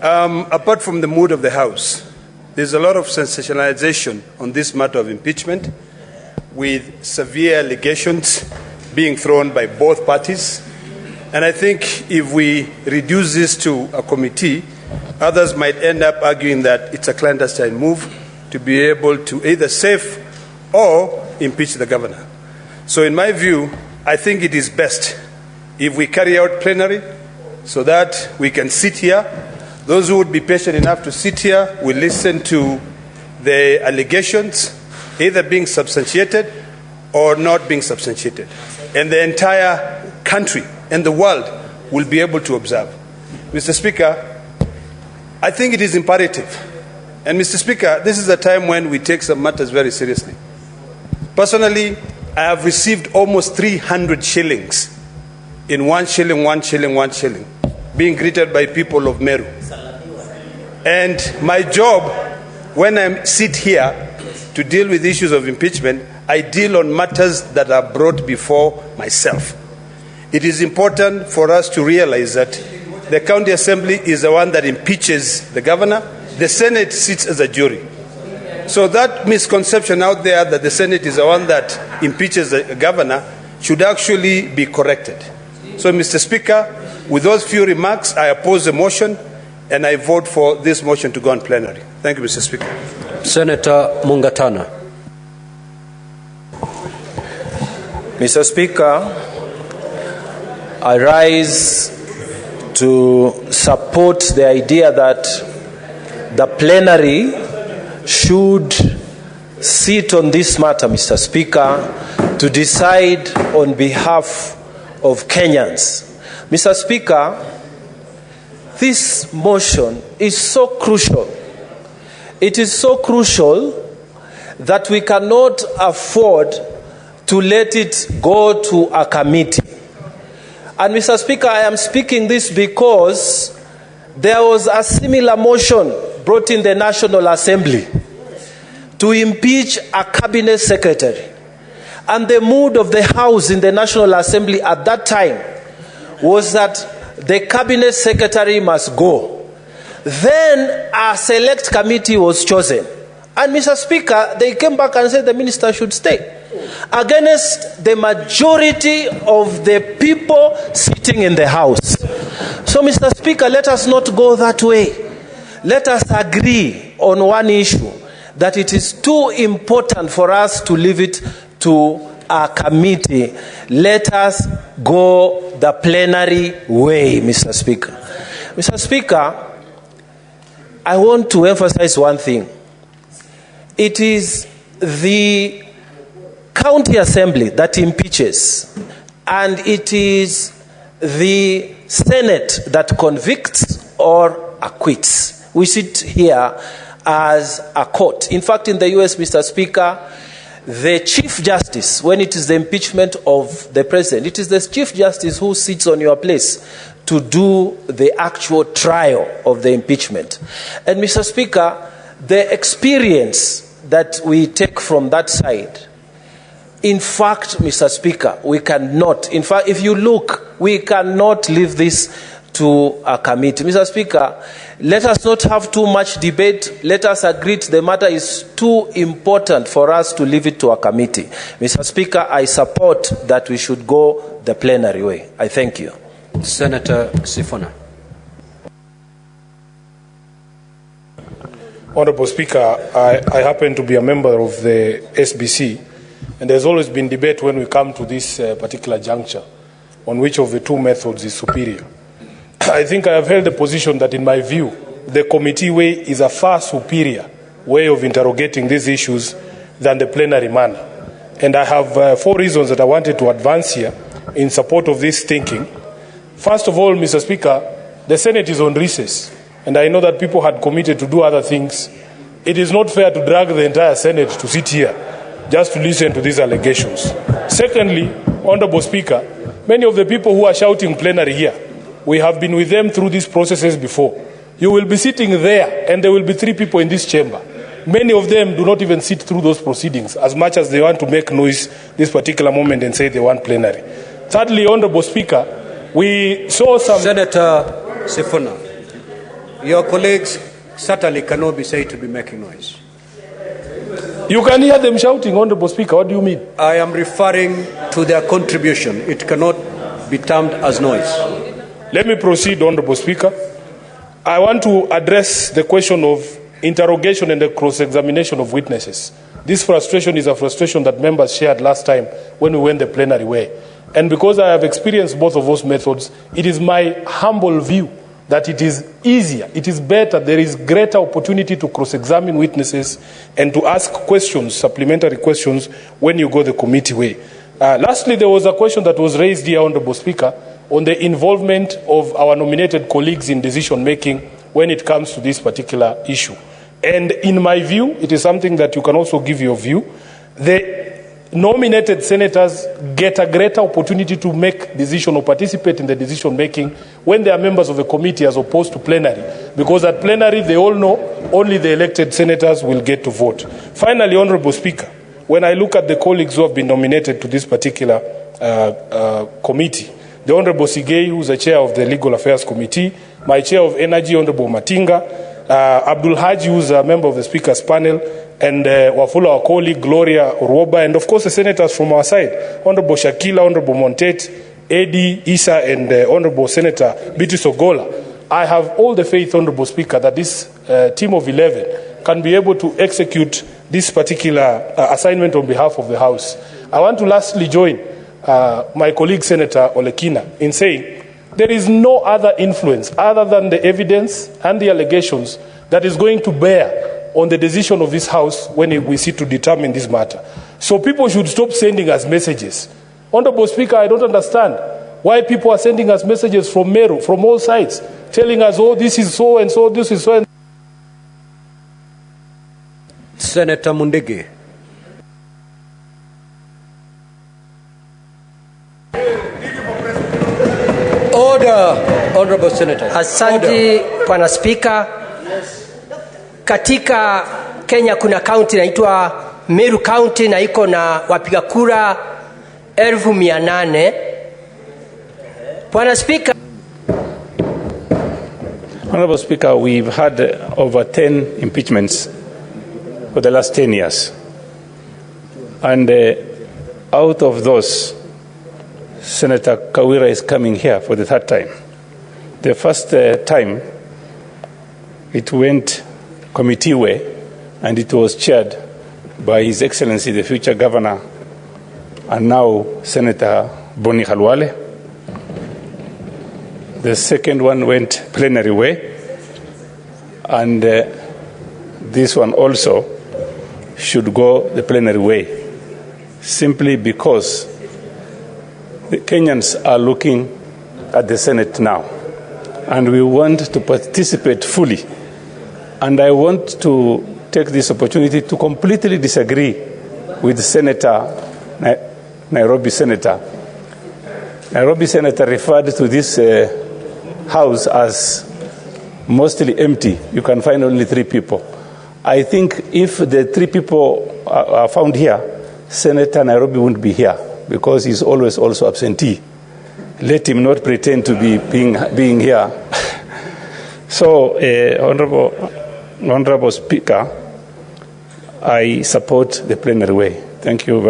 Apart from the mood of the House, there's a lot of sensationalization on this matter of impeachment, with severe allegations being thrown by both parties. And I think if we reduce this to a committee, others might end up arguing that it's a clandestine move to be able to either save or impeach the governor. So in my view, I think it is best if we carry out plenary so that we can sit here. Those who would be patient enough to sit here will listen to the allegations either being substantiated or not being substantiated. And the entire country and the world will be able to observe. Mr. Speaker, I think it is imperative. And Mr. Speaker, this is a time when we take some matters very seriously. Personally, I have received almost 300 shillings in 1 shilling, 1 shilling, 1 shilling, being greeted by people of Meru. And my job, when I sit here to deal with issues of impeachment, I deal on matters that are brought before myself. It is important for us to realize that the county assembly is the one that impeaches the governor. The Senate sits as a jury. So that misconception out there that the Senate is the one that impeaches the governor should actually be corrected. So, Mr. Speaker, with those few remarks, I oppose the motion and I vote for this motion to go on plenary. Thank you, Mr. Speaker. Senator Mwangaza. Mr. Speaker, I rise to support the idea that the plenary should sit on this matter, Mr. Speaker, to decide on behalf of Kenyans. Mr. Speaker, this motion is so crucial. It is so crucial that we cannot afford to let it go to a committee. And Mr. Speaker, I am speaking this because there was a similar motion brought in the National Assembly to impeach a cabinet secretary. And the mood of the House in the National Assembly at that time was that the cabinet secretary must go. Then a select committee was chosen. And Mr. Speaker, they came back and said the minister should stay, against the majority of the people sitting in the House. So, Mr. Speaker, let us not go that way. Let us agree on one issue, that it is too important for us to leave it to a committee. Let us go the plenary way, Mr. Speaker. Mr. Speaker, I want to emphasize one thing. It is the county assembly that impeaches, and it is the Senate that convicts or acquits. We sit here as a court. In fact, in the US, Mr. Speaker, the Chief Justice, when it is the impeachment of the President, it is the Chief Justice who sits on your place to do the actual trial of the impeachment. And Mr. Speaker, the experience that we take from that side, in fact, Mr. Speaker, we cannot, in fact, if you look, we cannot leave this to a committee. Mr. Speaker, let us not have too much debate. Let us agree the matter is too important for us to leave it to a committee. Mr. Speaker, I support that we should go the plenary way. I thank you. Senator Sifuna. Honorable Speaker, I happen to be a member of the SBC, and there's always been debate when we come to this particular juncture on which of the two methods is superior. I think I have held the position that, in my view, the committee way is a far superior way of interrogating these issues than the plenary manner. And I have 4 reasons that I wanted to advance here in support of this thinking. First of all, Mr. Speaker, the Senate is on recess, and I know that people had committed to do other things. It is not fair to drag the entire Senate to sit here just to listen to these allegations. Secondly, Honorable Speaker, many of the people who are shouting plenary here, we have been with them through these processes before. You will be sitting there, and there will be 3 people in this chamber. Many of them do not even sit through those proceedings, as much as they want to make noise this particular moment and say they want plenary. Thirdly, Honorable Speaker, we saw some... Senator Sifuna. Your colleagues certainly cannot be said to be making noise. You can hear them shouting, Honorable Speaker. What do you mean? I am referring to their contribution. It cannot be termed as noise. Let me proceed, Honorable Speaker. I want to address the question of interrogation and the cross-examination of witnesses. This frustration is a frustration that members shared last time when we went the plenary way. And because I have experienced both of those methods, it is my humble view that it is easier, it is better, there is greater opportunity to cross-examine witnesses and to ask questions, supplementary questions, when you go the committee way. Lastly, there was a question that was raised here, Honorable Speaker, on the involvement of our nominated colleagues in decision-making when it comes to this particular issue. And in my view, it is something that you can also give your view. The nominated senators get a greater opportunity to make decision or participate in the decision-making when they are members of a committee as opposed to plenary. Because at plenary, they all know only the elected senators will get to vote. Finally, Honorable Speaker, when I look at the colleagues who have been nominated to this particular committee, the Honorable Sigei, who is the chair of the Legal Affairs Committee, my chair of Energy, Honorable Matinga, Abdul Haji, who is a member of the Speaker's panel, and Wafula, our colleague, Gloria Uroba, and of course the senators from our side, Honorable Shakila, Honorable Montet, Eddie, Isa, and Honorable Senator Beatrice Ogola. I have all the faith, Honorable Speaker, that this team of 11 can be able to execute this particular assignment on behalf of the House. I want to lastly join my colleague Senator Olekina in saying there is no other influence other than the evidence and the allegations that is going to bear on the decision of this House when we sit to determine this matter. So people should stop sending us messages. Honorable Speaker, I don't understand why people are sending us messages from Meru, from all sides, telling us, oh, this is so and so, this is so and Senator Mundigi. Order, Honorable Senator. Asante, Bwana Spika. Katika Kenya kuna county inaitwa Meru County na iko na wapiga kura 800,000. Bwana Spika. Honorable Speaker, we've had over 10 impeachments for the last 10 years. And out of those, Senator Kawira is coming here for the third time. The first time, it went committee way, and it was chaired by His Excellency, the future governor, and now Senator Boni Khalwale. The second one went plenary way, and this one also should go the plenary way, simply because the Kenyans are looking at the Senate now, and we want to participate fully. And I want to take this opportunity to completely disagree with Senator, Nairobi Senator. Nairobi Senator referred to this House as mostly empty. You can find only 3 people. I think if the 3 people are found here, Senator Nairobi wouldn't be here because he's always also absentee. Let him not pretend to be being here. So, Honorable Speaker, I support the plenary way. Thank you very much.